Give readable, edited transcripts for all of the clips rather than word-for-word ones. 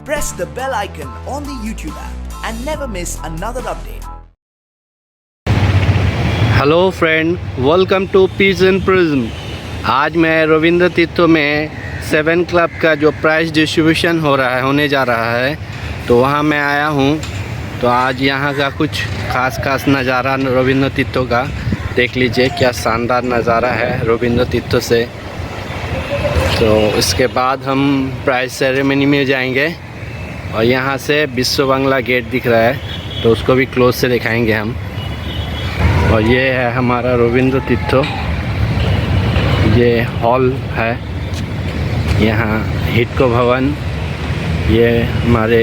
press the bell icon on the YouTube app and never miss another update. Hello friend, welcome to Peace and Prism. आज मैं रविंद्र तीर्थ में 7 club का जो prize distribution होने जा रहा है, तो वहाँ मैं आया हूँ। तो आज यहाँ का कुछ खास नज़ारा रविंद्र तीर्थ का देख लीजिए। क्या शानदार नज़ारा है रविंद्र तीर्थ से। तो इसके बाद हम प्राइज सेरेमनी में जाएंगे और यहाँ से विश्व बांग्ला गेट दिख रहा है, तो उसको भी क्लोज से दिखाएंगे हम। और ये है हमारा रविंद्र तीर्थ, ये हॉल है यहाँ हिडको भवन। ये हमारे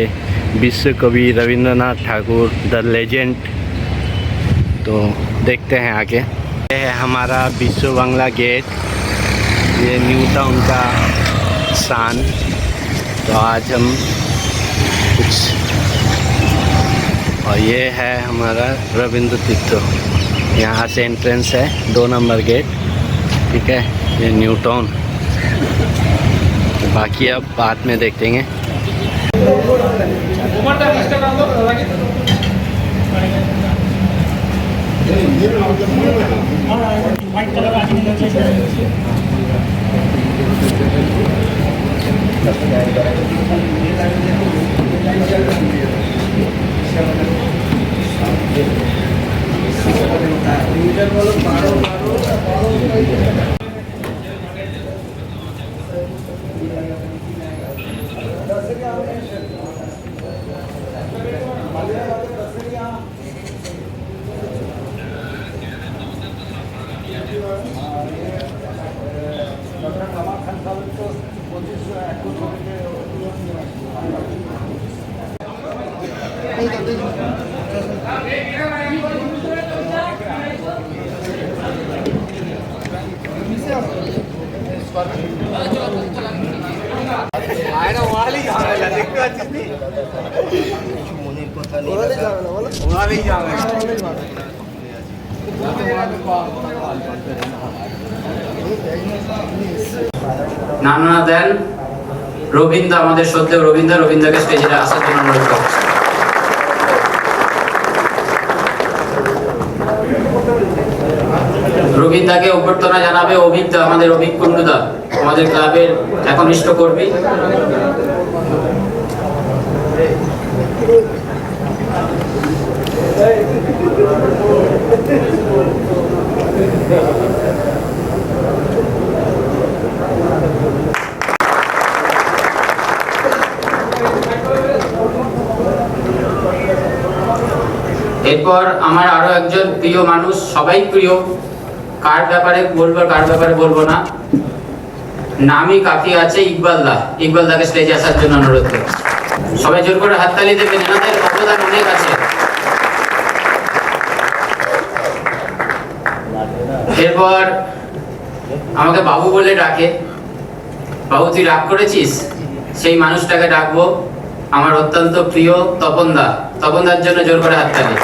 विश्व कवि रविंद्रनाथ ठाकुर द लेजेंड। तो देखते हैं आगे। ये है हमारा विश्व बांग्ला गेट, ये न्यू टाउन का स्थान। तो आज हम कुछ, और ये है हमारा रविंद्र तीर्थ। यहाँ से एंट्रेंस है 2 नंबर गेट, ठीक है। ये न्यू टाउन, बाकी अब बाद में देखेंगे। নাম না দেন রবীন্দ্র, আমাদের সত্যি রবীন্দ্রকে স্টেজে আসার জন্য অনুরোধ করছি। রবীন্দ্রকে অভ্যর্থনা জানাবে অভিজ্ঞ আমাদের অভিক কুণ্ডুদা, আমাদের ক্লাবের একনিষ্ঠ কর্মী। এরপর আমার আরো একজন প্রিয় মানুষ, সবাই প্রিয়, কার ব্যাপারে বলবো না, নামই কাফি আছে, ইকবাল দাকে স্টেজে আসার জন্য অনুরোধ করি। সবাই জোর করে হাততালি দেবেন, এনাদের অবদান অনেক আছে। এরপর আমাকে বাবু বলে ডাকে। বাবু তুই রাগ করেছিস? সেই মানুষটাকে ডাকবো, আমার অত্যন্ত প্রিয় তপনদার জন্য জোর করে হাততালি।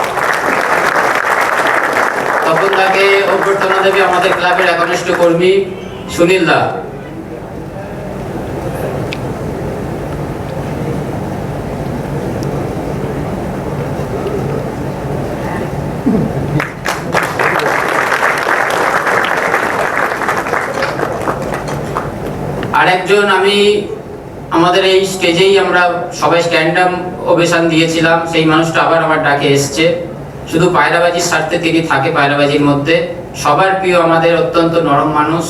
তপনদাকে অভ্যর্থনা দেবে আমাদের ক্লাবের একনিষ্ঠ কর্মী সুনীল দা। আরেকজন, আমাদের এই স্টেজেই আমরা সবাই স্ট্যান্ড-আপ ওভেশন দিয়েছিলাম, সেই মানুষটা আবার আমার ডাকে এসছে। শুধু পায়রাবাজির স্বার্থে তিনি থাকে, পায়রাবাজির মধ্যে সবার প্রিয়, আমাদের অত্যন্ত নরম মানুষ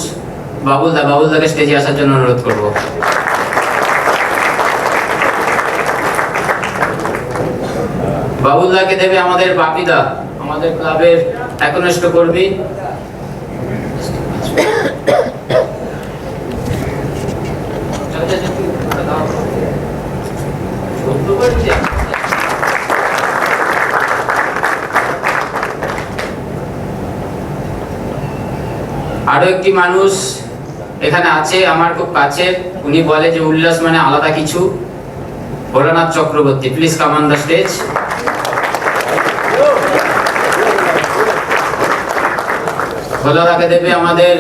বাবুলদাকে স্টেজে আসার জন্য অনুরোধ করব। বাবুলদাকে দেবে আমাদের বাপিদা, আমাদের ক্লাবের একনিষ্ঠ কর্মী। আরো একটি মানুষ এখানে আছে আমার খুব কাছের, উনি বলে যে উল্লাস মানে আলাদা কিছু, Bholanath Chakraborty. Please come on the stage. ভোলাদাকে দেবে আমাদের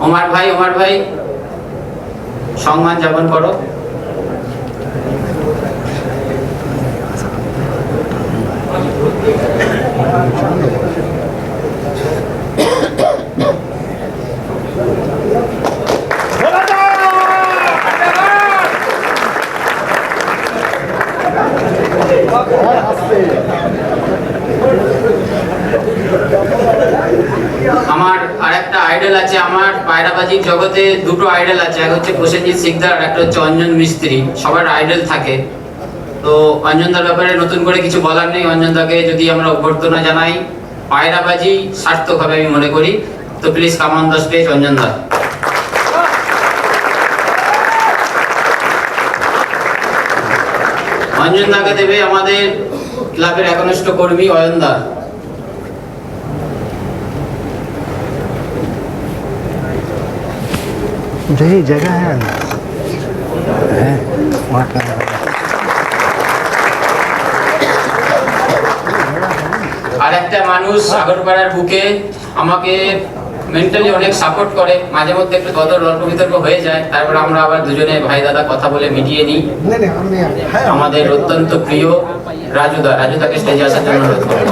ওমার ভাই, সম্মান যাপন করো। আইডল আছে আমার পায়রাবাজির জগতে, দুটো আইডল আছে, এক হচ্ছে প্রসেনজিৎ শিকদার আর একটা হচ্ছে অঞ্জন মিস্ত্রি। সবার আইডল থাকে, তো অঞ্জনদার ব্যাপারে নতুন করে কিছু বলার নেই। অঞ্জনদাকে যদি আমরা অভ্যর্থনা জানাই, পায়রাবাজি সার্থক হবে আমি মনে করি। তো please come on the stage অঞ্জনদা। অঞ্জনদাকে দেবে আমাদের ক্লাবের একনিষ্ঠ কর্মী অয়নদা। यही जगह है वहाँ का আর একটা মানুষ সাগরপাড়ার বুকে আমাকে মেন্টালি অনেক সাপোর্ট করে, মাঝে মধ্যে একটু গদর অল্প বিতর্ক হয়ে যায়, তারপর আমরা আবার দুজনে ভাই দাদা কথা বলে মিটিয়ে নিই। আমাদের অত্যন্ত প্রিয় রাজুদা, রাজুদাকে স্টেজে আসার জন্য অনুরোধ করব।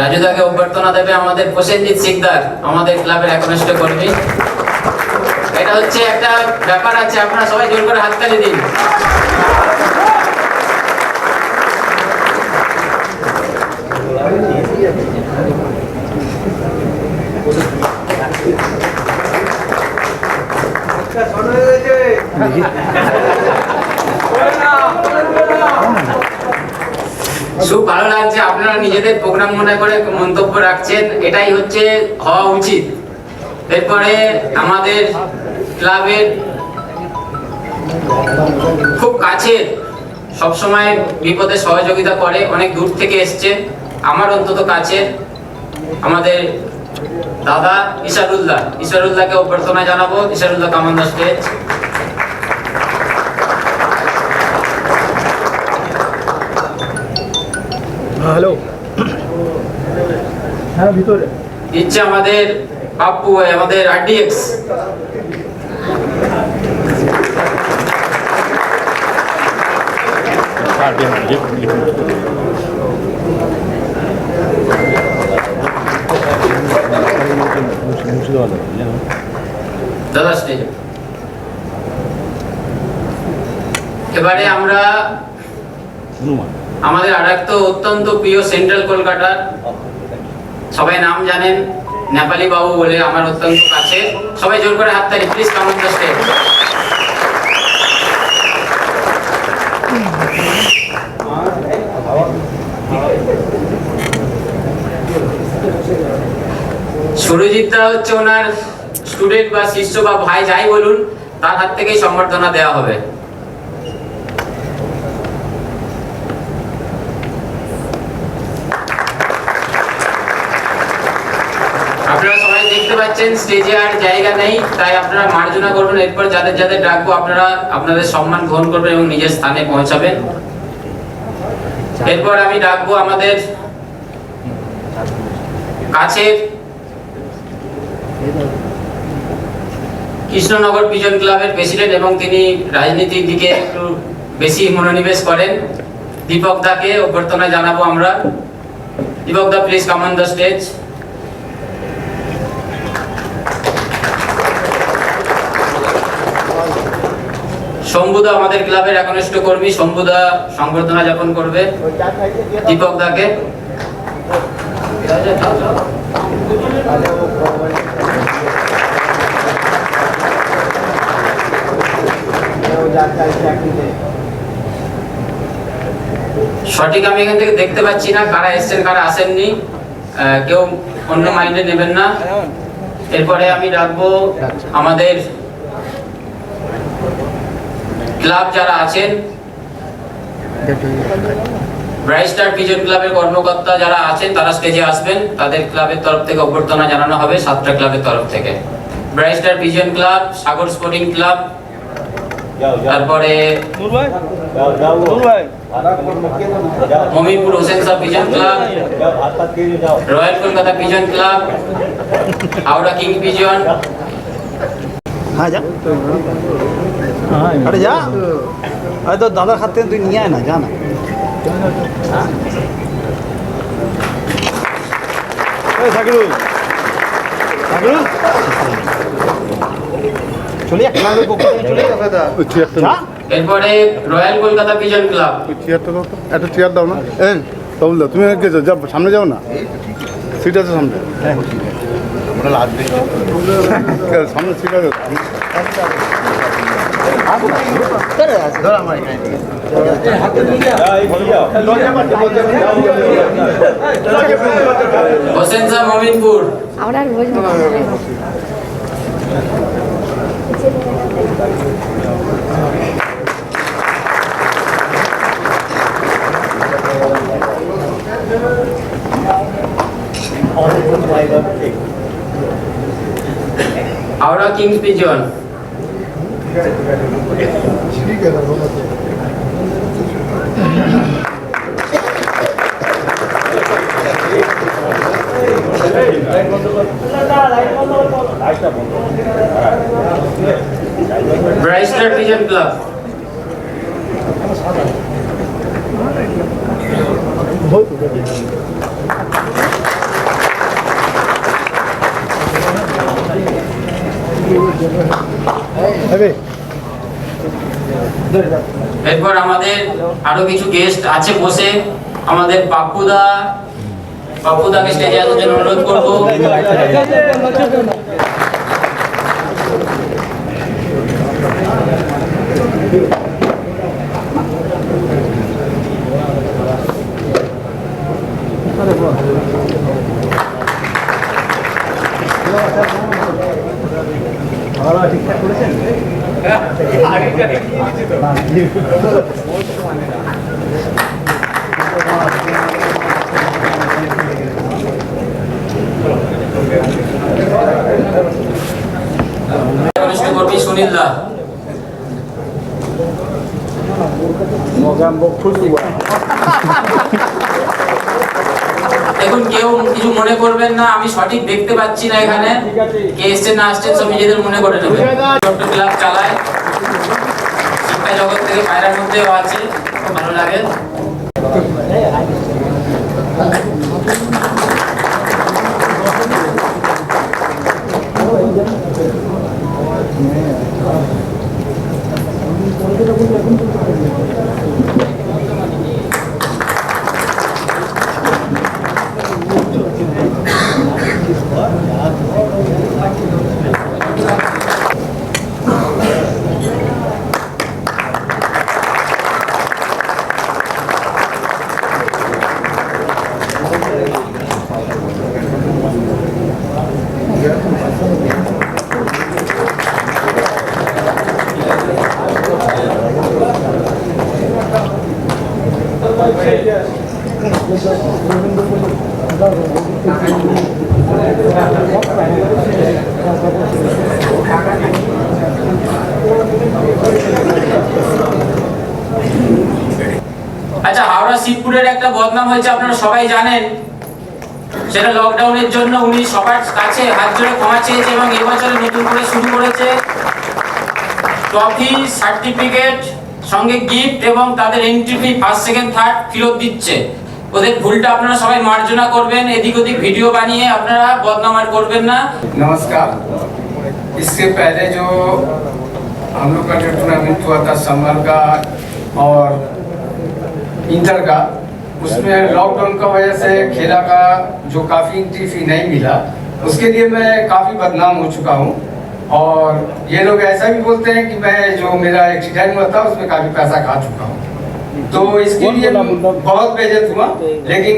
রাজুদাকে অভ্যর্থনা দেবে আমাদের প্রসেনজিৎ শিকদার, আমাদের ক্লাবের একনিষ্ঠ কর্মী। এটা হচ্ছে একটা ব্যাপার আছে, আপনারা সবাই জোর করে হাততালি দিন। খুব ভালো লাগছে, আপনারা নিজেদের প্রোগ্রাম মনে করে মন্তব্য রাখছেন, এটাই হচ্ছে হওয়া উচিত। এরপরে আমাদের ক্লাবের খুব কাছের, সবসময় বিপদে সহযোগিতা করে, অনেক দূর থেকে এসছে, আমার অন্তত কাছের আমাদের দাদা ইশারুল্লাহ। ইশারুল্লাহকে অভ্যর্থনা জানাবো। Isharullah come on the stage. Hello হ্যাঁ ভিতরে ইচ্ছে আমাদের বাপ্পু ভাই, আমাদের আরডিএক্স। দাদা স্টেজ। এবারে আমরা আমাদের আরেকটা অত্যন্ত প্রিয় সেন্ট্রাল কলকাতার, সবাই নাম জানেন, নেপালি বাবু বলে, আমার অত্যন্ত কাছে। সবাই জোর করে হাততালি, please come on the stage. Surajit da হচ্ছে ওনার স্টুডেন্ট বা শিষ্য বা ভাই যাই বলুন, তার হাত থেকেই সম্বর্ধনা দেওয়া হবে। আপনারা সবাই দেখতে পাচ্ছেন স্টেজে আর জায়গা নেই, তাই আপনারা মার্জনা করবেন। এরপর যাদের যাদের ডাকবো আপনারা আপনাদের সম্মান গ্রহণ করবেন এবং নিজের স্থানে পৌঁছাবেন। এরপর আমি ডাকবো আমাদের কাছের কৃষ্ণনগর পিজন ক্লাবের প্রেসিডেন্ট এবং তিনি রাজনীতির দিকে একটু বেশি মনোনিবেশ করেন, দীপক দাকে অভ্যর্থনা জানাবো আমরা। Dipak da please come on the stage. শম্ভুদা আমাদের ক্লাবের একনিষ্ঠ কর্মী, শম্ভুদা সংবর্ধনা জ্ঞাপন করবে দীপক দাকে। সঠিক আমি এখান থেকে দেখতে পাচ্ছি না কারা এসছেন কারা আসেননি, কেউ অন্য মাইন্ডে নেবেন না। এরপরে আমি ডাকবো আমাদের ক্লাব যারা আছেন, ব্রাইট স্টার পিজন ক্লাবের কর্মকর্তা যারা আছেন তারা স্টেজে আসবেন, তাদের ক্লাবের তরফ থেকে অভ্যর্থনা জানানো হবে, 7টা ক্লাবের তরফ থেকে। Bright star pigeon club, Sagar sporting club, তারপরে Momipur Hossain Shah pigeon club, royal Kolkata pigeon club, Howrah king pigeon. हाँ जा अरे जा, अरे तो दादा खाते हैं, तू नहीं आए ना, जाना सागरू सागरू चलिए क्लाबे चलिए এরপরে রয়্যাল কলকাতা পিজন ক্লাব। চেয়ারটা দাও তো, একটা চেয়ার দাও না। এই তবুল দাও, তুমি এগিয়ে যাও, সামনে যাও না। সিট আছে সামনে আমরা লাস্ট দিন সামনে সিট আছে হোসেন শাহ মমিনপুর। আমরা রোজ Howrah kings pigeon. Bright star pigeon club. এরপর আমাদের আরো কিছু গেস্ট আছে বসে, আমাদের পাপ্পুদাকে স্টেজে আসার জন্য অনুরোধ করবো। ঠিকঠাক করেছেন কর্মী সুনীল দা। দেখুন কেউ কিছু মনে করবেন না, আমি সঠিক দেখতে পাচ্ছি না এখানে কে এসছেন না আসছেন, সব নিজেদের মনে করে নেবেন। ক্লাব চালায়, শিক্ষা জগৎ থেকে বাইরের মধ্যেও আছে, খুব ভালো লাগে। আচ্ছা, হাওড়া শিবপুরের একটা বদনাম হয়েছে, আপনারা সবাই জানেন। সেটা লকডাউনের জন্য উনি সবার কাছে হাত জোড়ে ক্ষমা চেয়েছে এবং এবছরে নতুন করে শুরু করেছে ট্রফি, সার্টিফিকেট, সঙ্গে গিফট এবং তাদের entry fee first second third ফেরত দিচ্ছে। ওদের ভুলটা আপনারা সবাই মার্জনা করবেন, এদিক ওদিক ভিডিও বানিয়ে আপনারা বদনাম আর করবেন না। नमस्कार। इससे पहले जो हम लोग का जो टूर्नामेंट हुआ था संभल का और इंटर का, उसमें लॉकडाउन का वजह से खेला का जो काफ़ी एंट्री फी नहीं मिला, उसके लिए मैं काफ़ी बदनाम हो चुका हूँ। और ये लोग ऐसा भी बोलते हैं कि मैं जो मेरा एक्सीडेंट हुआ था उसमें काफ़ी पैसा खा चुका हूँ, तो इसके लिए बहुत बेइज्जत हुआ। लेकिन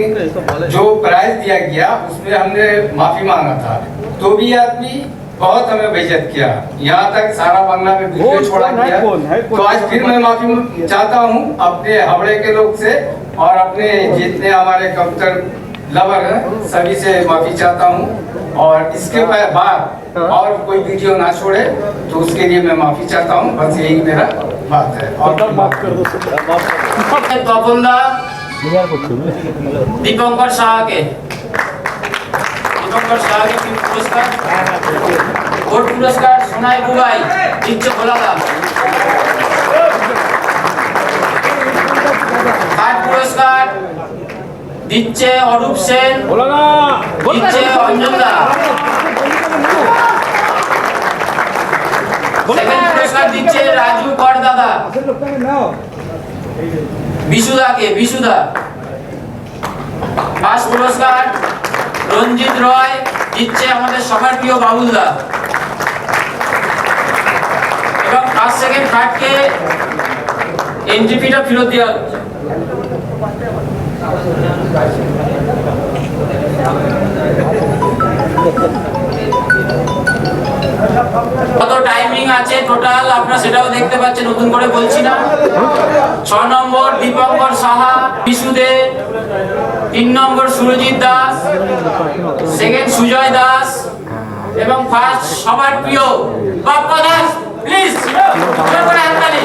जो प्राइज दिया गया उसमें हमने माफ़ी मांगा था, तो भी आदमी बहुत हमें बेइज्जत किया, यहाँ तक सारा बांग्ला में वीडियो छोड़ा गया। तो आज फिर मैं माफ़ी चाहता हूँ अपने हावड़े के लोग से और अपने जितने हमारे कबूतर लवर हैं सभी से माफ़ी चाहता हूँ। और इसके बाद और कोई वीडियो ना छोड़े तो उसके लिए मैं माफ़ी चाहता हूँ। बस यही मेरा बात है। और তপনদা দীপঙ্কর সাহাকে পুরস্কার, ভোট পুরস্কার সোনাই বুবাই দিচ্ছে ভোলাদা। থার্ড পুরস্কার দিচ্ছে অরূপ সেন, দিচ্ছে অঞ্জনদা। সেকেন্ড পুরস্কার দিচ্ছে রাজু কর দাদা বিশুদাকে, বিশুদা। ফার্স্ট পুরস্কার রঞ্জিত রয় দিচ্ছে আমাদের সবার প্রিয় বাবুলদা। এবং ফার্স্ট সেকেন্ড থার্ডকে এন্ট্রি ফিটা ফেরত দেওয়া হচ্ছে। কত টাইমিং আছে টোটাল আপনারা সেটাও দেখতে পাচ্ছেন, নতুন করে বলছি না। 6 নম্বর দীপঙ্কর সাহা বিশুদে, 3 নম্বর সুরজিৎ দাস, সেকেন্ড সুজয় দাস এবং ফার্স্ট সবার প্রিয় বাপ্পা দাস। প্লিজ করে হাততালি।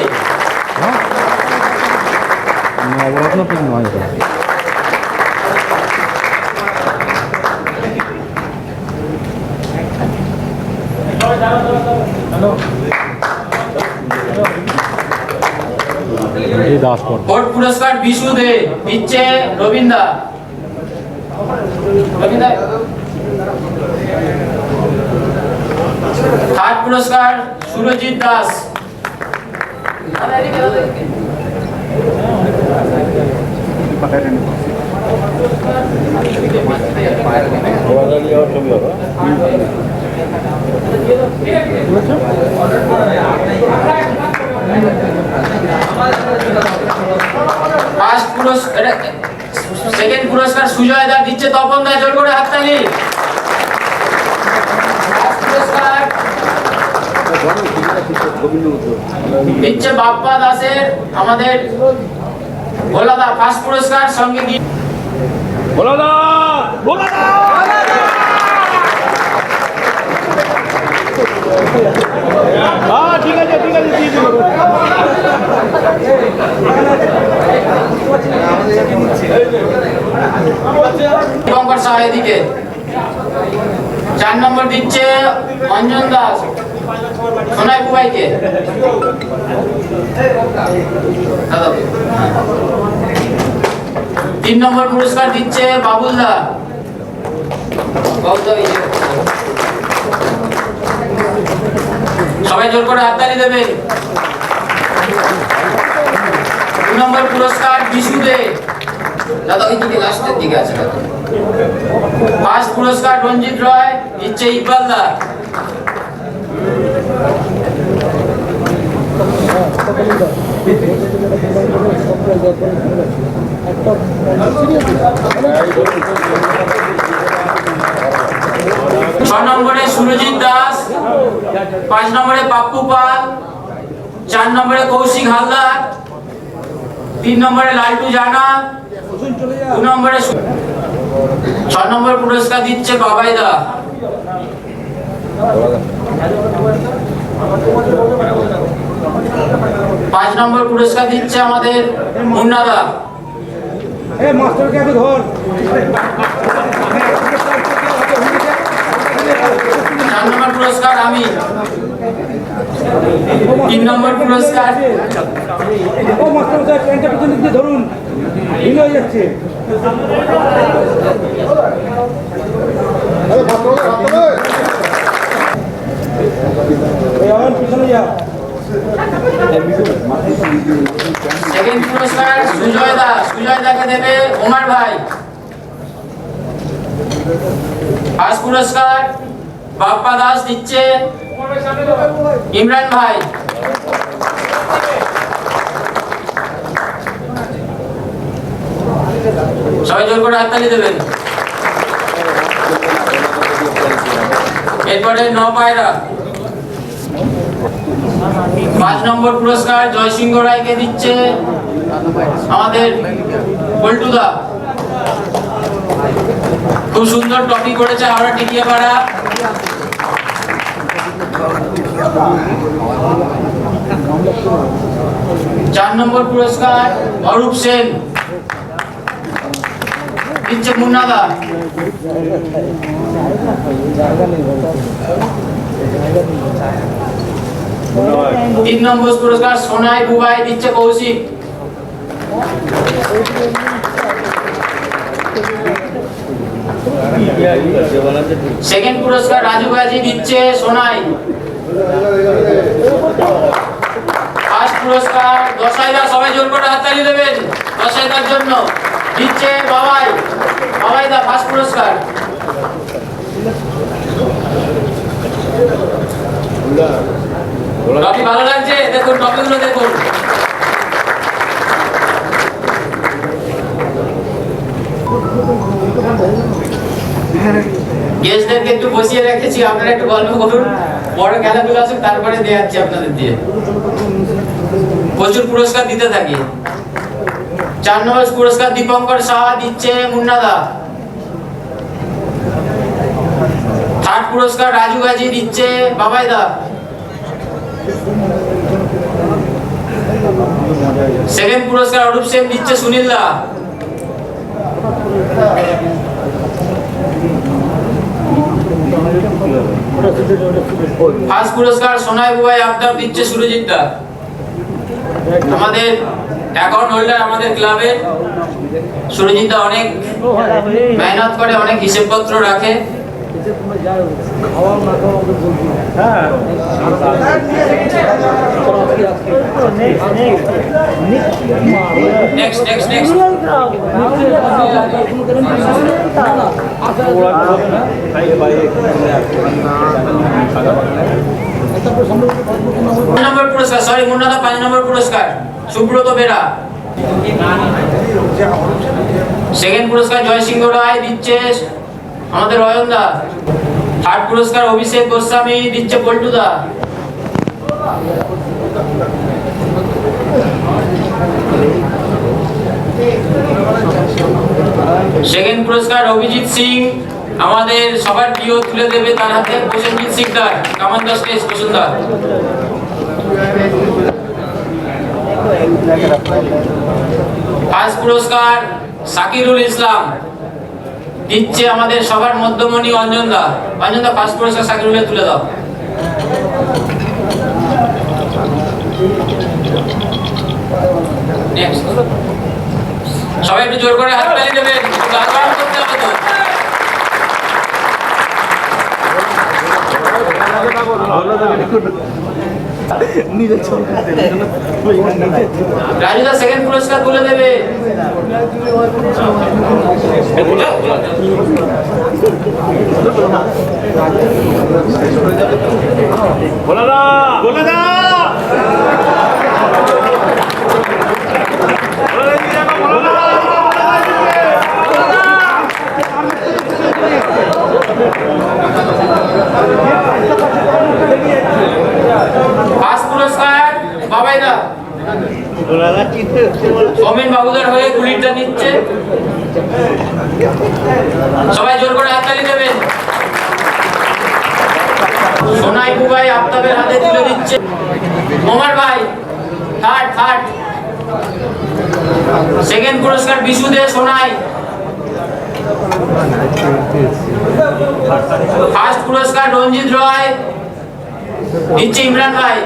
কোর্ট পুরস্কার বিশু দে দিচ্ছে রবীন্দ্র। থার্ড পুরস্কার সুরজিৎ দাস। ফার্স্ট পুরস্কার সেকেন্ড পুরস্কার সুজয় দা দিচ্ছে তপন দা, জোর করে হাততালি। ফার্স্ট পুরস্কার দিচ্ছে বাপ্পা দাসের আমাদের ভোলা দা। ফার্স্ট পুরস্কার সঙ্গে গিয়ে ভোলা দা, ভোলা দা। ঠিক আছে দিয়ে দেবো। দীপঙ্কর সাহা এদিকে। 4 নম্বর দিচ্ছে অঞ্জন দাস সোনাই বুবাইকে। 3 নম্বর পুরস্কার দিচ্ছে বাবুল দা। সবাই জোর করে হাততালি দেবেন। 2 নম্বর পুরস্কার বিশু দে দাদা, ওই দিকে লাস্টের দিকে আছে দাদা। ফার্স্ট পুরস্কার রঞ্জিত রয় দিচ্ছে ইকবাল দা। ছয় নম্বরে সুরজিৎ দাস, 5 নম্বরে পাপ্পু পাল, 4 নম্বরে কৌশিক হালদার, 3 নম্বরে লালটু জানা, 2 নম্বরে 6 নম্বর পুরস্কার দিচ্ছে বাবাই দা। 5 নম্বর পুরস্কার দিচ্ছে আমাদের মুন্না দা। 4 নম্বর পুরস্কার আমি। 3 নম্বর পুরস্কার ধরুন যাচ্ছে। সেকেন্ড পুরস্কার সুজয় দা, সুজয় দাকে দেবে ওমর ভাই। ফার্স্ট পুরস্কার বাপ্পা দাস দিচ্ছে ইমরান ভাই। সবাই জোর করে হাততালি দেবেন। এরপরে 9 পায়রা। 5 নম্বর পুরস্কার জয়সিংহ রায়কে দিচ্ছে আমাদের পল্টুদা। খুব সুন্দর টপি করেছে হাওড়া টিকিয়াপাড়া। 4 নম্বর পুরস্কার অরূপ সেন দিচ্ছে মুন্নাদা। 3 নম্বর পুরস্কার সোনাই বুবাই দিচ্ছে কৌশিক। সেকেন্ড পুরস্কার রাজু গাজী দিচ্ছে সোনাই। ফার্স্ট পুরস্কার দশাইদা, সবাই জোর করে হাততালি দেবেন দশাইদার জন্য, দিচ্ছে বাবাই। বাবাইদা ফার্স্ট পুরস্কার। ট্রফি ভালো লাগছে? দেখুন ট্রফিগুলো দেখুন। গেস্টদেরকে একটু বসিয়ে রেখেছি, আপনারা একটু গল্প করুন, বড় খেলাগুলো আসুক, তারপরে দেখাচ্ছি আপনাদের দিয়ে। প্রচুর পুরস্কার দিতে থাকি। 4 নম্বর পুরস্কার দীপঙ্কর সাহা দিচ্ছে মুন্নাদা। 3rd পুরস্কার রাজু গাজী দিচ্ছে বাবাইদা। 2nd পুরস্কার অরূপ সেন দিচ্ছে সুনীল দা। 1st পুরস্কার সোনাই বুবাই আবদার দিচ্ছে সুরজিৎ দা। আমাদের অ্যাকাউন্ট হোল্ডার আমাদের ক্লাবে সুরজিৎ দা অনেক মেহনত করে, অনেক হিসেবপত্র রাখে। নেক্সট নেক্সট নেক্সট নম্বর পুরস্কার, সরি মুন্নাদা 5 নম্বর পুরস্কার সুব্রত বেরা। 2nd পুরস্কার জয় সিংহ রায় দিচ্ছে আমাদের অয়ন দা। 3rd পুরস্কার অভিষেক গোস্বামী দিচ্ছে পল্টু দা। 2nd পুরস্কার অভিজিৎ সিং, আমাদের সবার প্রিয়, তুলে দেবে তার হাতে প্রসেনজিৎ সিকদার, কামানদা স্টেজ প্রসন্দা। 1st পুরস্কার সাকিরুল ইসলাম দিচ্ছে আমাদের সবার মধ্যমণি অঞ্জন দা। অঞ্জন দা 1st পুরস্কার সাকিরুলের তুলে দাও। নেক্সট সবাই একটু জোর করে হাততালি দেবেন, গান করতে হবে তো। রাজুদা 2nd পুরস্কার তুলে দেবে। পুরস্কার বাবাইদা সৌমেন বাবুদার হয়ে গুলিটা নিচ্ছে। সবাই জোর করে হাততালি দেবেন। সোনাই বুবাই আফতাবের হাতে তুলে দিচ্ছে মোমার ভাই। 3rd 2nd পুরস্কার বিশু দে সোনাই। 1st পুরস্কার রঞ্জিত রয় দিচ্ছে ইমরান ভাই।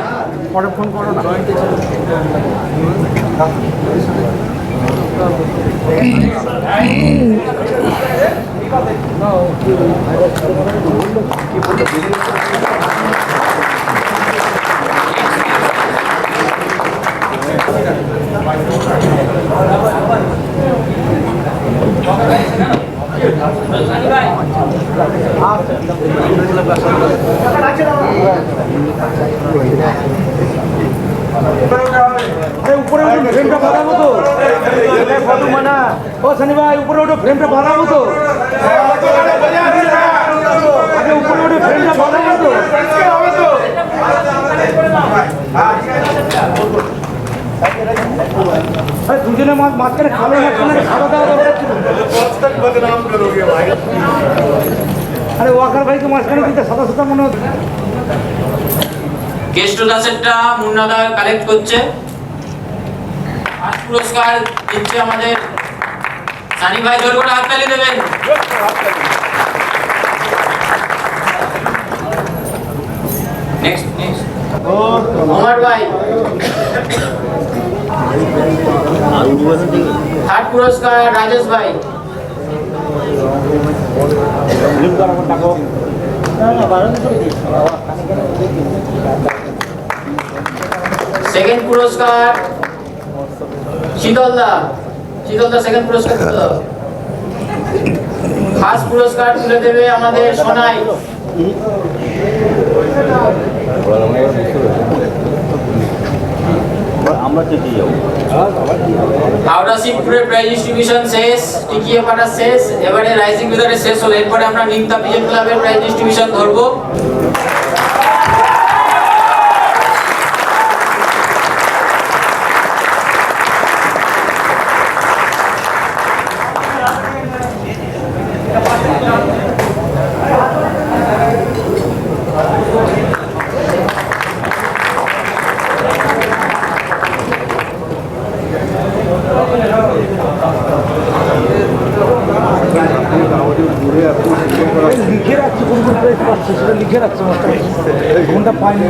উপরে উঠুন, ফ্রেমটা বাঁধাবো তো। ফটো মানা ও সানি ভাই, উপরে উঠো, ফ্রেমটা বাঁধাবো তো। আগে উপরে উঠে ফ্রেমটা বাঁধাবো তো। দুজনে মাঝখানে খালো মাঝখানে খাওয়া দাওয়া দরকার ছিল। আরে ওয়াকার ভাইকে মাঝখানে দিতে সাদা সাদা মনে হচ্ছে। গেস্ট দাসেরটা মুন্নাদা কালেক্ট করছে। 1st পুরস্কার দিচ্ছে আমাদের সানি ভাই, জোর করে হাততালি দেবেন। নেক্সট নেক্সট ওমর ভাই। 3rd পুরস্কার রাজেশ ভাই। 2nd পুরস্কার শীতলদা। শীতলদা 2nd পুরস্কার তুলে দাও। 1st পুরস্কার তুলে দেবে আমাদের সোনাই। আমরা চেকে যাবো। হাওড়া শিবপুরের প্রাইজ ডিস্ট্রিবিউশন শেষ, টিকিয়ে পাঠা শেষ, এবারে রাইজিং বিদারে শেষ হলো। এরপরে আমরা নিমতা পিজন ক্লাবের প্রাইজ ডিস্ট্রিবিউশন ধরবো। লিখে রাখছে কোন কোন প্রাইস পাচ্ছে সেটা লিখে রাখছে মাস্টার কোনটা পাইনি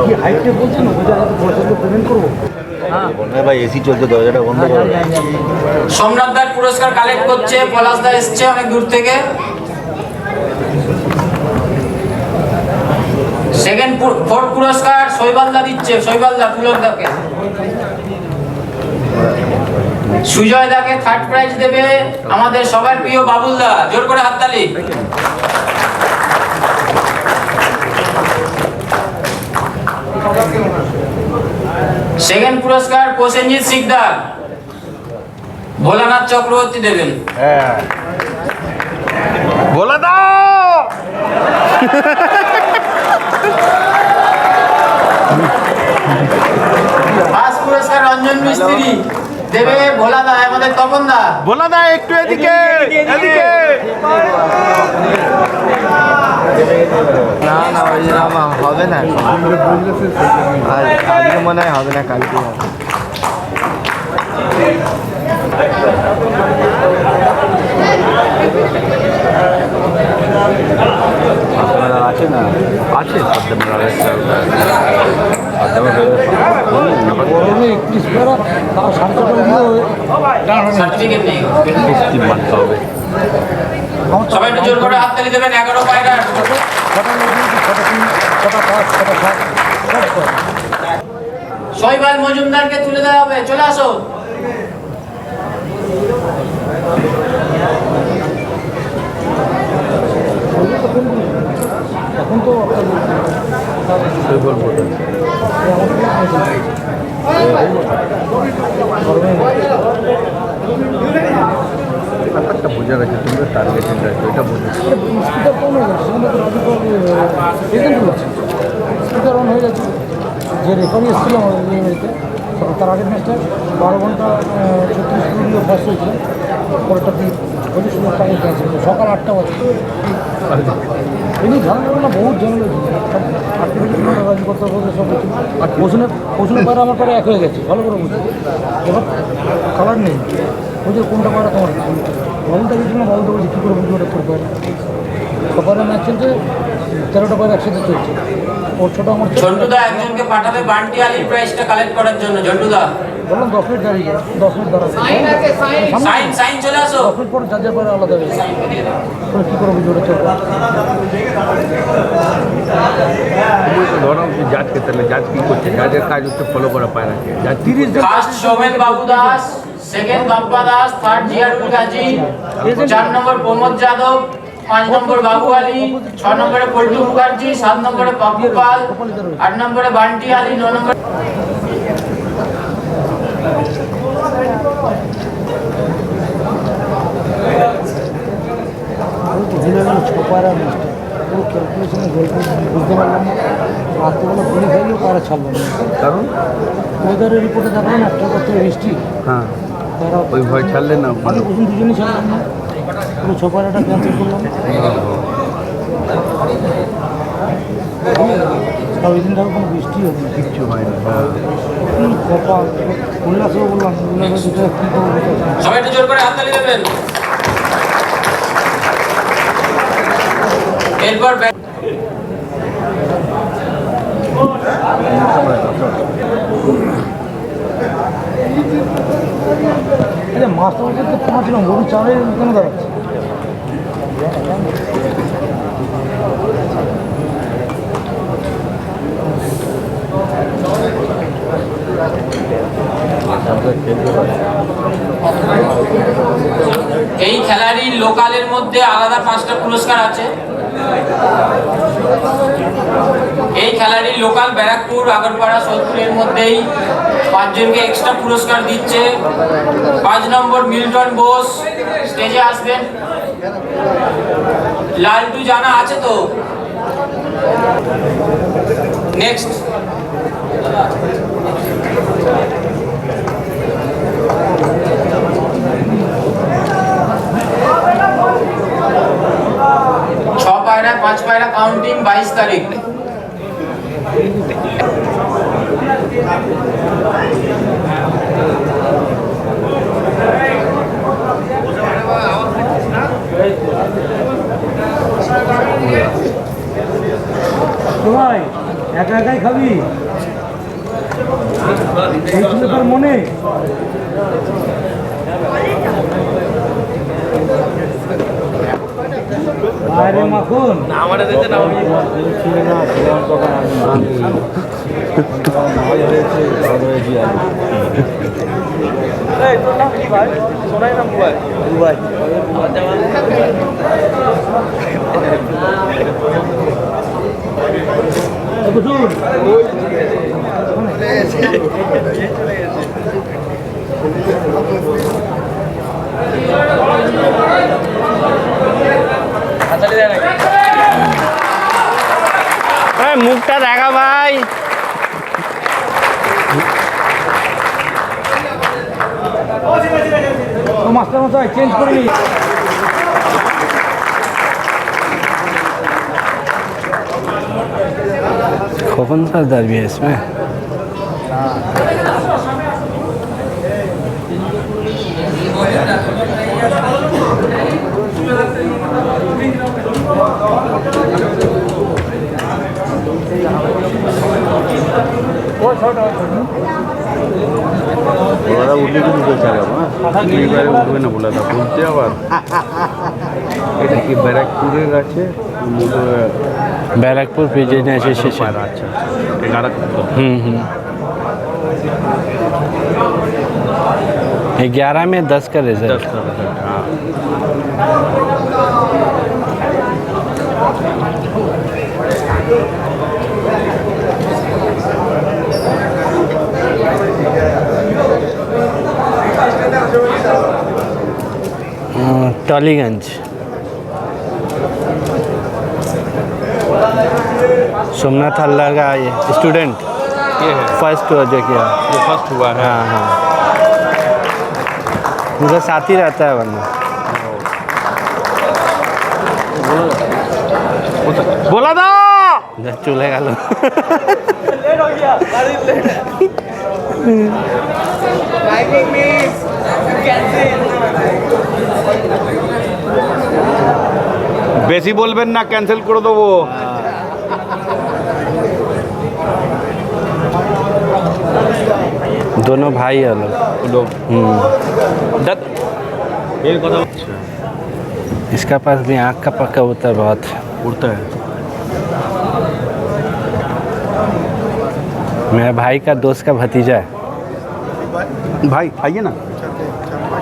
কি হাইটে বলছেন ওটা হয়তো পয়সাগুলো পেমেন্ট করবো। ভাই এসি চলছে, দরজাটা বন্ধ করো। সোমনাথ দার পুরস্কার কালেক্ট করছে, পলাশ দা এসছে অনেক দূর থেকে। সেকেন্ড ফোর্থ পুরস্কার শৈবাল দা দিচ্ছে, শৈবাল দা পুলক দাকে। সুজয় দাকে থার্ড প্রাইজ দেবে আমাদের সবার প্রিয় বাবুল দা, জোর করে হাততালি। সেকেন্ড পুরস্কার প্রসেনজিৎ সিকদার, ভোলানাথ চক্রবর্তী দেবেন। হ্যাঁ बोला दाओ। ফার্স্ট পুরস্কার রঞ্জন মিস্ত্রি দেবে ভোলা দা, আমাদের তপন দা। बोला दा একটু এদিকে এদিকে। না না ওই নামা হবে না, আর আজকে মনে হয় হবে না, কালকে হবে। আছে না আছে গরমে 31 বেলা তাও 4:30 সার্টিফিকেট নেই, মানতে হবে। সবাই একটু জোর করে হাততালি দেবেন। 11 পায়রার শৈবাল মজুমদারকে তুলে দেওয়া হবে, চলে আসো। এখন তো ব্যাপারটা বোঝা গেছে, তুমি টার্গেটিং রাখছো, এটা বোঝা স্পিকার কম হয়ে যাচ্ছে, স্পিকার অন হয়ে যাচ্ছে। যে রেফারি এসেছিল আমাদের ইয়েতে, তার আগের ম্যাচটা 12 ঘন্টা 36 মিনিট ফার্স্ট হয়েছিল, পরেরটা 25 টাকা ক্যান্সেল, সকাল 8টা বাজে। এমনি ঝামেলা বহুত ঝামেলা হয়েছিল, আর্টিফিশিয়াল রাজি করতে হবে সব কিছু। আর পশুনের পায়রা আমার পায়রা এক হয়ে গেছে, ভালো করে বুঝছি। এবার কালার নেই, বুঝে কোনটা পায়রা তোমার বাবুলটা গেছিল না, বাবুলটা বলছি কী করে বুঝবো ওটা তোর পায়রা। সকালে ম্যাচ চলছে, 13টা পায়রা একসাথে চলছে। ওর ছোটো আমার ঝন্টুদা একজনকে পাঠাবে বান্টি আলীর প্রাইজটা কালেক্ট করার জন্য। ঝন্টুদা বললাম 10 মিনিট দাঁড়িয়ে, 10 মিনিট দাঁড়াবে, সাইন সাইন চলে আসো। 10 মিনিট পরে যার পরে আলাদা হয়ে যাবে। কী করে বুঝবো ওটা চলবে। ধরো জাজকে, তাহলে জাজ কি করছে, জাজের কাজ হচ্ছে ফলো করা পায় না, জাজ 30 জন ফার্স্ট সোমেন বাবু দাস, সেকেন্ড বাপ্পা দাস, থার্ড জিয়ারুল গাজী, 4 নম্বর প্রমোদ যাদব, 5 নম্বর বাবু আলী, 6 নম্বরে পল্টু মুখার্জি, 7 নম্বরে পাপ্পু পাল, 8 নম্বরে বান্টি আলী, 9 নম্বরে ভুলে গেল ছোপারা মাস্টার, ও ক্যালকুলেশনে গল্প বুঝতে পারলাম না। রাত্রেবেলা গুলি খাইলেও পায়রা ছাড়লো না, কারণ ওয়েদারের রিপোর্টে দেখালাম একটা করতে বৃষ্টি, হ্যাঁ তারা ওই ভয় ছাড়লে না, আমি প্রথম দুজনই ছাড়লাম না, পুরো ছোপারাটা ক্যান্সেল করলাম। আর ওই দিনটা কোনো বৃষ্টি হবে না, কিচ্ছু হয় না। কপাল উল্লাসও বললাম, উল্লাসের ভিতরে কী করবো বুঝতে পারছি না। সবাই একটু জোর করে হাততালি দেবেন। এরপর মাছটা তো পৌঁছলাম, গরু চালে কেন দাঁড়াচ্ছে। এই খেলারই লোকালের মধ্যে আলাদা 5টা পুরস্কার আছে। এই খেলাটি লোকাল ব্যারাকপুর আগরপাড়া সোদপুরের মধ্যেই 5 জনকে এক্সট্রা পুরস্কার দিচ্ছে। 5 নম্বর মিল্টন বোস স্টেজে আসবেন। লালটু জানা আছে তো? নেক্সট ছ পায়রা 5 পায়রা কাউন্টিং 22 তারিখ। সবাই একা একাই খাবি এই ছিল তোর মনে? আরে মাখন আমার মুখটা দেখা ভাই। মাস্টার মশাই চেঞ্জ করে নি। खोपन सरदार भी है इसमें। ওরা উঠলে কিন্তু বলছে এইবারে উঠবে না বলে তা বলছে আবার এটা কি ব্যারাকপুরের আছে बैरकपुर पीजे ने ऐसे शीशे। আচ্ছা 11 11 में 10 का रिजल्ट। 10 का रिजल्ट। हाँ टॉलीगंज सोमनाथ हल्ला का ये स्टूडेंट ये है फर्स्ट हुआ जो किया। जो फर्स्ट हुआ है। हाँ हाँ उनका साथ ही रहता है वरना। बोला था चूल्हे का लो। বেশি বলবেন না, ক্যান্সেল করে দেবো। दोनों भाई है लोग। इसका पास भी आँख का पक्का कबूतर बहुत उड़ता है। मेरे भाई का दोस्त का भतीजा है। भाई आइए ना।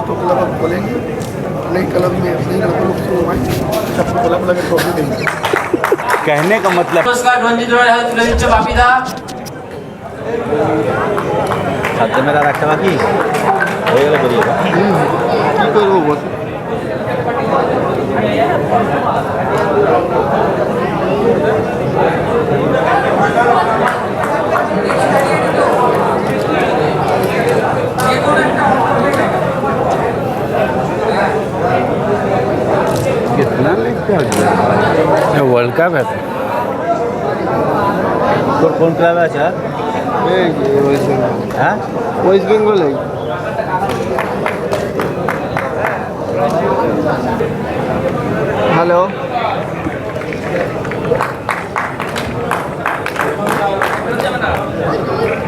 तो क्लब आप खोलेंगे, नई क्लब में अपने लड़कों लोग से सबको क्लब लगे ट्रॉफी देंगे। कहने का मतलब পুরস্কার রঞ্জিত রয় হাতে তুলে দিচ্ছে বাপিদা। সাথে মেলা রাখতে বাকি হয়ে গেলে বেরিয়ে কি করবো বস? कितना लेते ये वर्ल्ड कप है। তোর কোন ক্লাবে আছে? হ্যাঁ ওয়েস্ট বেঙ্গল হ্যালো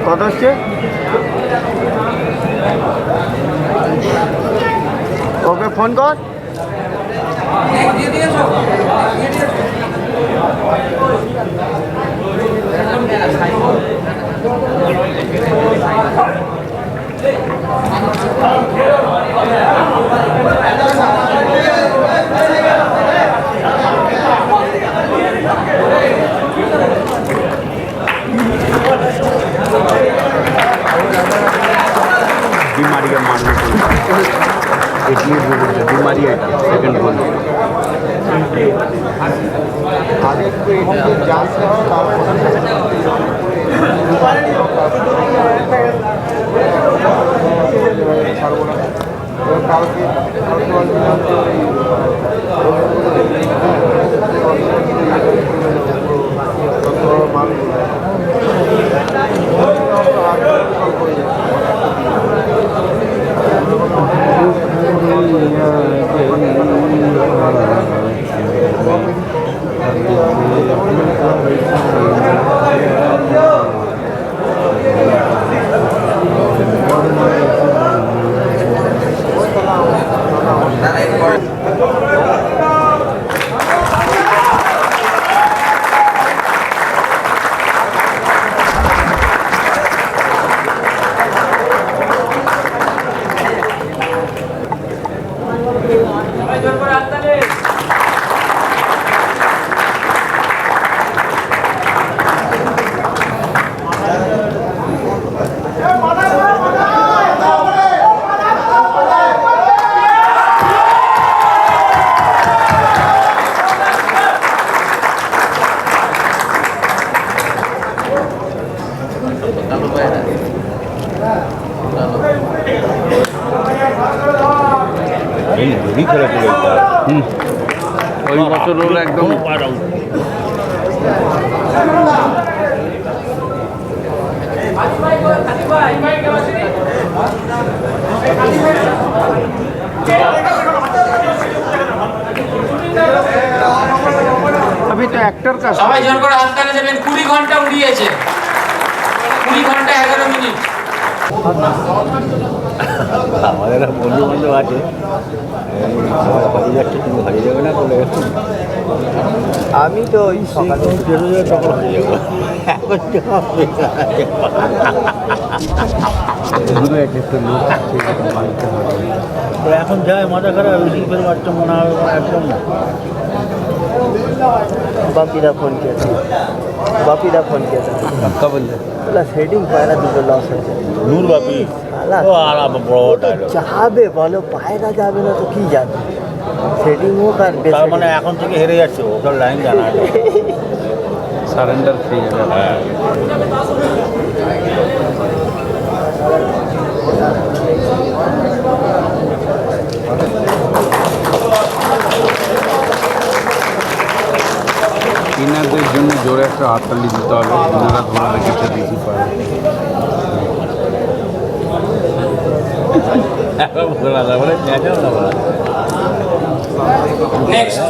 কত হচ্ছে? ওকে ফোন কর। থেকে মারবে এটি বিমারি এটা সেকেন্ড বলবে ওই বছর ওর একদম अभी तो एक्टर का সবাই জোর করে হাততালি দেবেন। 20 ঘন্টা উড়িয়েছে, 20 ঘন্টা 11 মিনিট। আমাদের বন্ধু বান্ধব আছে হারিয়ে যাচ্ছে, তুমি হারিয়ে যাবে না বলে আমি তো ওই সকালে বেরোলে তখন হারিয়ে যাবো। এখন যায় মাথা খারাপ শিল্পের বাচ্চা মনে হয় একদম না। बापीदा फोन किया था, बापीदा फोन किया था। कब बोल बोला सेटिंग पायरा दुটো लॉस হয়েছে। नूर बापी শালা ও আর বড় যাবে বলো, পায়রা যাবে না তো কি যাবে? সেটিং হোক আর তার মানে এখন থেকে হেরে যাচ্ছে, ওটার লাইন জানা সারেন্ডার ফ্রি। হ্যাঁ ইনাদের জন্য জোরে একটা হাততালি দিতে হবে, ইনারা ধরে রেখেছে দিতে পারে। নেক্সট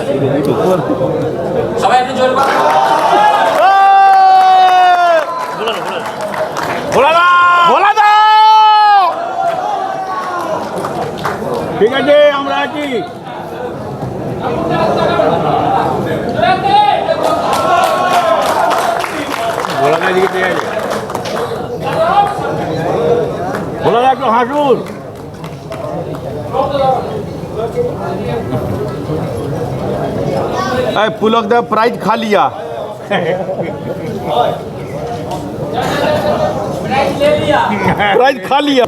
সবাই একটু জোর করে ঠিক আছে আমরা আছি। बोला একটু হাসুন। पुलक दा प्राइज खा लिया। प्राइज खा लिया।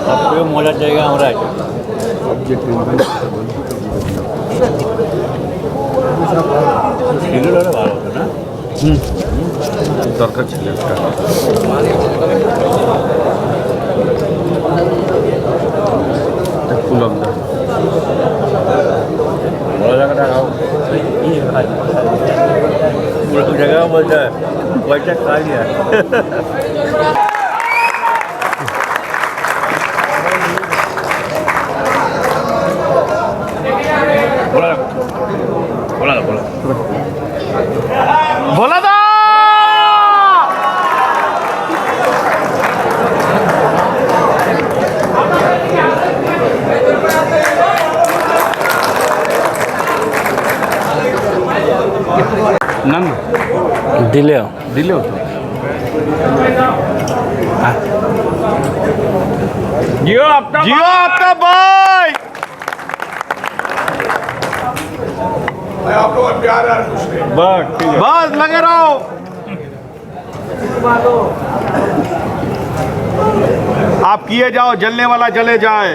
সবথেকে মজার জায়গা আমরা আছি। ভালো হতো না, দরকার ছিল একটা। পুলক দা বড় জায়গাটা পুরো জায়গা বলতে পয়সা খাই আর बोला था। না না দিলেও দিলেও তো जियो आपका भाई आप लोग प्यार यार कुछ नहीं बस लगे रहो आप किए जाओ, जलने वाला जले जाए।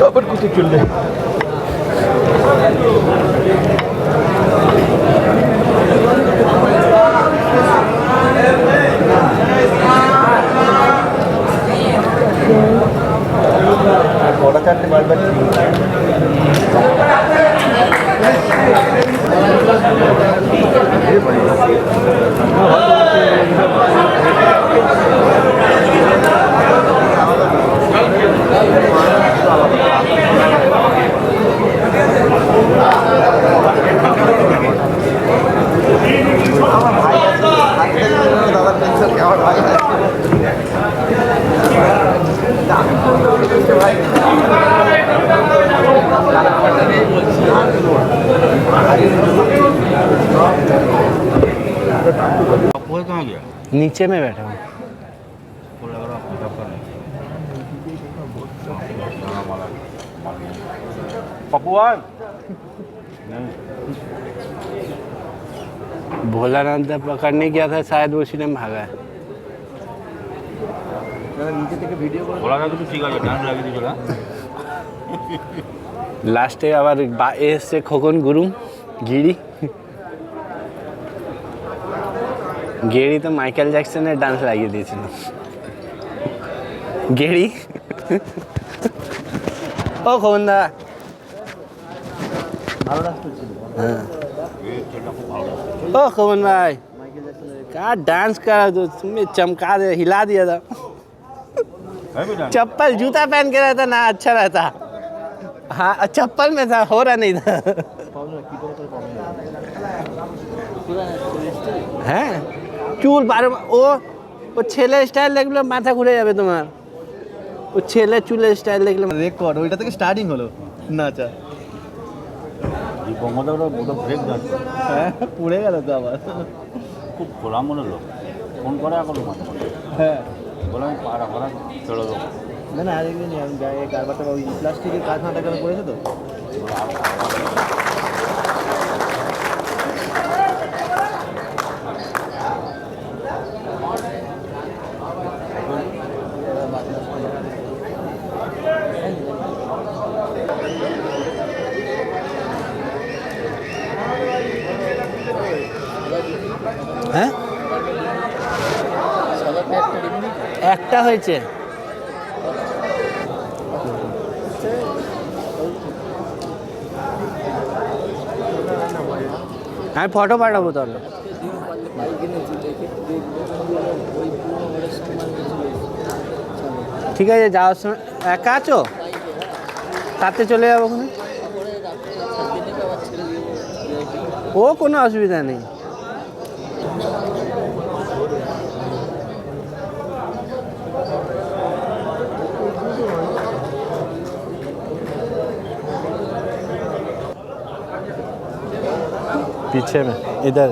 আবার কোথায় চললে কটা চারটে বারবার দাদা টেনশন কেমন ভাই नीचे में बैठा हूँ पपुआन भोलानाथ पकड़ने गया था शायद उसी ने भागा है নিচে থেকে ভিডিও করে बोला था तो ठीक है डांस लगी थी चला লাস্টে আবার এসছে খোকন গুরুং গিড়ি গেড়ি তো মাইকেল জ্যাকসনের ডান্স লাগিয়ে দিয়েছিল গেড়ি ও খোকন দা ভালো ডান্স করছিল हाँ ओ खवन भाई क्या डांस करा तो तुम्हें चमका दे हिला दिया था चप्पल जूता पहन के रहता ना अच्छा रहता हाँ चप्पल में था हो रहा नहीं था হ্যাঁ চুল বারো ও ছেলে স্টাইল দেখলে মাথা ঘুরে যাবে তোমার ও ছেলে চুলের স্টাইল দেখলে রেকর্ড ওইটা থেকে স্টার্টিং হলো নাচা বঙ্গদেবরা বোধ ব্রেক যাচ্ছে হ্যাঁ পুড়ে গেল তো আবার খুব খোলা মনে লোক ফোন করে এখন মাথা হ্যাঁ বলে আমি পাড়া ফাড়া চলে দেবো না না আরেকদিন আমি গায়ে কারবারটা ওই প্লাস্টিকের কারখানাটা কেন করেছে তো হ্যাঁ একটা হয়েছে আমি ফটো পাঠাবো তাহলে ঠিক আছে যাওয়ার সময় একা আছো তাতে চলে যাবো ওখানে ও কোনো অসুবিধা নেই पीछे में इधर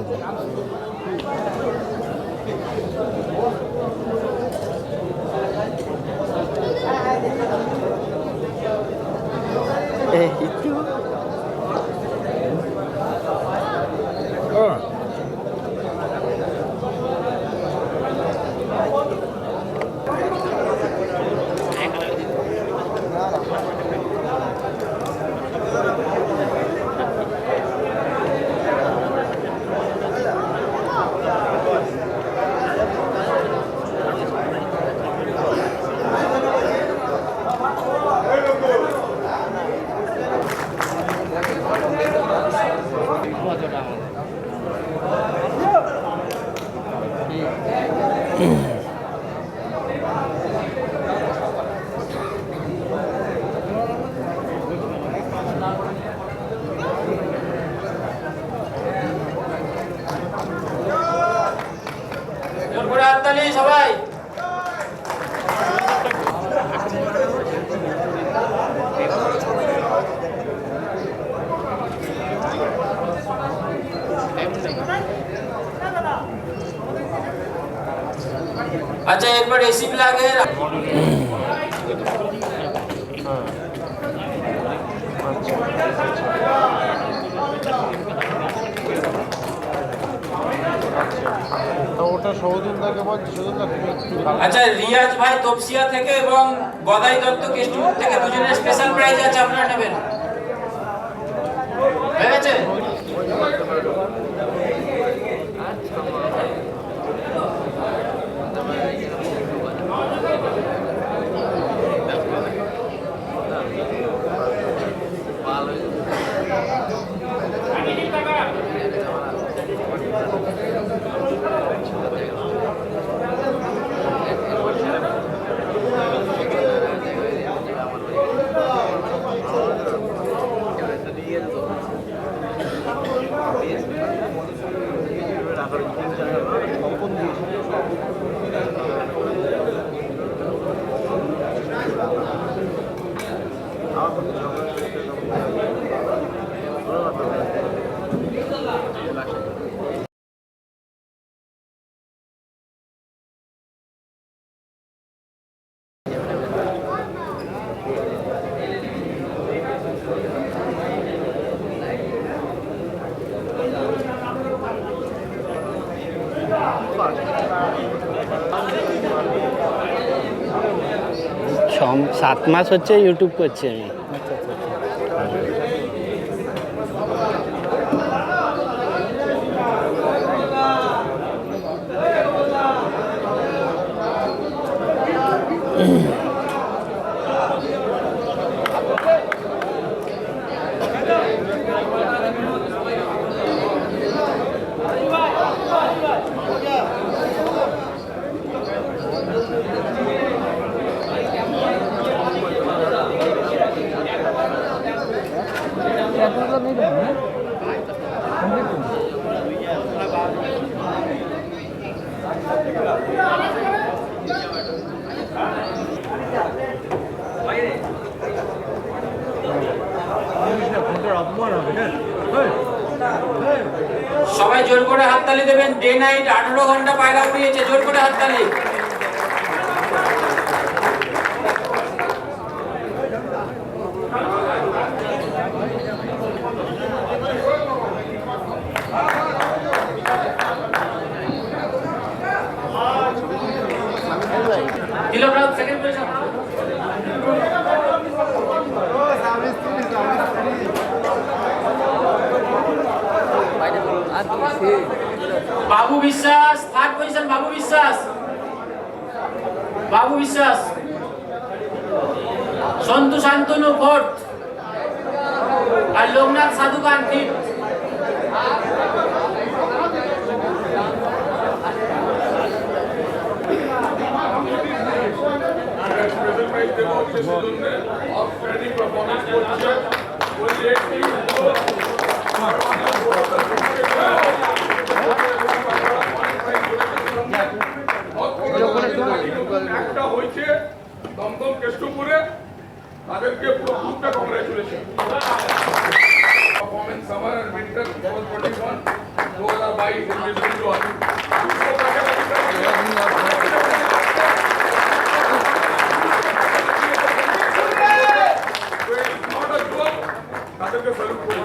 আচ্ছা এরপর এসি প্লাগের আচ্ছা রিয়াজ ভাই তপসিয়া থেকে এবং গদাই দত্ত কেষ্টপুর থেকে দুজনের স্পেশাল প্রাইজ আছে, আপনারা নেবেন। হয়ে গেছে? সাত মাস হচ্ছে ইউটিউব করছি আমি। সবাই জোর করে হাততালি দেবেন। ডে নাইট 18 ঘন্টা পায়রা উড়িয়েছে, জোর করে হাততালি। দিলব্রাত সেকেন্ড পজিশন। বাবু বিশ্বাস থার্ড পজিশন। বাবু বিশ্বাস, বাবু বিশ্বাস। সন্তু শান্তনু ফোর্থ আর লোকনাথ সাধু খান ফিফথ। একটা হয়েছে দমদম কেষ্টপুরে, তাদেরকে পুরো গ্রুপটা congratulation. Performance summer and winter 2021 2022 তাদেরকে স্যালুট করি।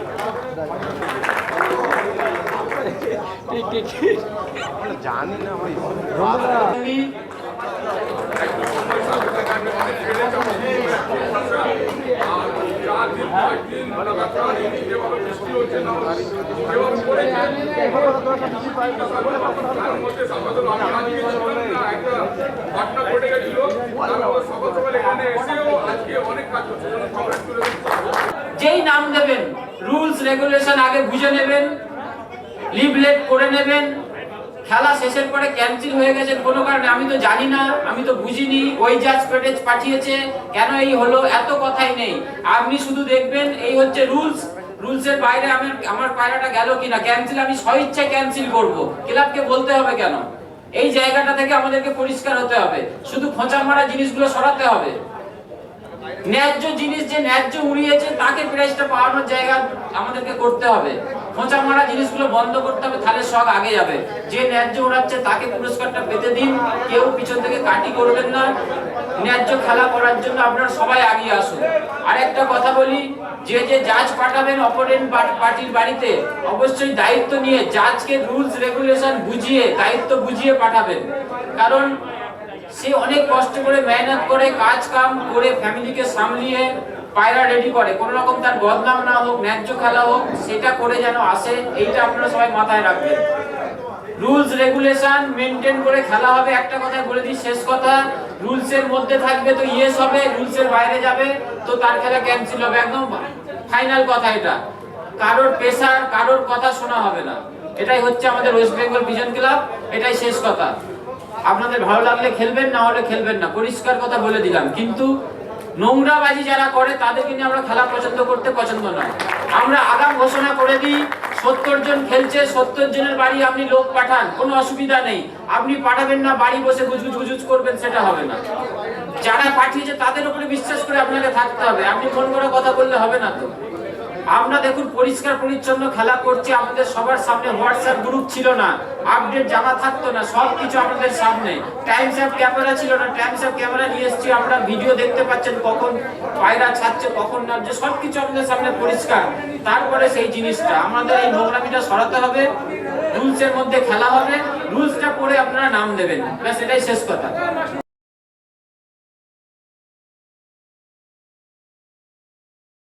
জানি না ভাই। যেই নাম দেবেন রুলস রেগুলেশন আগে বুঝে নেবেন, লিভলেট করে নেবেন। খেলা শেষের পরে ক্যান্সেল হয়ে গেছে কোনো কারণে, আমি তো জানি না, আমি তো বুঝিনি, ওই জাজ পেটেজ পাঠিয়েছে, কেন এই হলো, এত কথাই নেই। আপনি শুধু দেখবেন এই হচ্ছে রুলস, রুলসের বাইরে আমার পায়রাটা গেল কিনা। ক্যান্সেল আমি স্বইচ্ছায় ক্যান্সেল করব, ক্লাবকে বলতে হবে কেন? এই জায়গাটা থেকে আমাদেরকে পরিষ্কার হতে হবে, শুধু খোঁচা মারা জিনিসগুলো সরাতে হবে। ন্যায্য জিনিস যে ন্যায্য উড়িয়েছে তাকে প্রাইজটা পাওয়ানোর জায়গা আমাদেরকে করতে হবে। খোঁচা মারা জিনিসগুলো বন্ধ করতে হবে, তাহলে সব আগে যাবে। যে ন্যায্য ওড়াচ্ছে তাকে পুরস্কারটা পেতে দিন, কেউ পিছন থেকে কাটি করবেন না। ন্যায্য খেলা করার জন্য আপনারা সবাই এগিয়ে আসুন। আরেকটা কথা বলি, যে যে জাজ পাঠাবেন অপোনেন্ট পার্টির বাড়িতে, অবশ্যই দায়িত্ব নিয়ে জাজকে রুলস রেগুলেশন বুঝিয়ে, দায়িত্ব বুঝিয়ে পাঠাবেন। কারণ সে অনেক কষ্ট করে মেহনত করে, কাজ কাম করে, ফ্যামিলিকে সামলিয়ে পায়রা রেডি করে, কোন রকম তার বদনাম না হোক, ন্যায্য খেলা হোক, সেটা করে যেন আসে, এইটা আপনারা সবাই মাথায় রাখবেন। রুলস রেগুলেশন মেনটেন করে খেলা হবে। একটা কথা বলে দিই, শেষ কথা, রুলসের মধ্যে থাকবে তো ইয়েস হবে, রুলসের বাইরে যাবে তো তার খেলা ক্যান্সেল হবে। একদম ফাইনাল কথা এটা। কারোর প্রেসার, কারোর কথা শোনা হবে না। এটাই হচ্ছে আমাদের ওয়েস্ট বেঙ্গল ভিশন ক্লাব, এটাই শেষ কথা। আপনাদের ভালো লাগলে খেলবেন, না হলে খেলবেন না, পরিষ্কার কথা বলে দিলাম। কিন্তু নোংরাবাজি যারা করে তাদেরকে নিয়ে আমরা খেলা পছন্দ নয়। আমরা আগাম ঘোষণা করে দিই, 70 জন খেলছে, 70 জনের বাড়ি আপনি লোক পাঠান, কোনো অসুবিধা নেই। আপনি পাঠাবেন না, বাড়ি বসে গুজগুজ করবেন, সেটা হবে না। যারা পাঠিয়েছে তাদের উপরে বিশ্বাস করে আপনাকে থাকতে হবে। আপনি ফোন করে কথা বললে হবে না তো। আমরা দেখুন পরিষ্কার পরিচ্ছন্ন খেলা করছি, আমাদের সবার সামনে হোয়াটসঅ্যাপ গ্রুপ ছিল না, আপডেট জানা থাকতো না, সবকিছু আপনাদের সামনে। টাইমস অফ ক্যামেরা ছিল না, টাইমস অফ ক্যামেরা নিয়ে এসেছি আমরা, ভিডিও দেখতে পাচ্ছেন কখন পায়রা ছাড়ছে, কখন নামছে, সবকিছু আপনাদের সামনে পরিষ্কার। তারপরে সেই জিনিসটা আমাদের এই নোংরামিটা সরাতে হবে, রুলসের মধ্যে খেলা হবে, রুলসটা পড়ে আপনারা নাম দেবেন, ব্যাস এটাই শেষ কথা।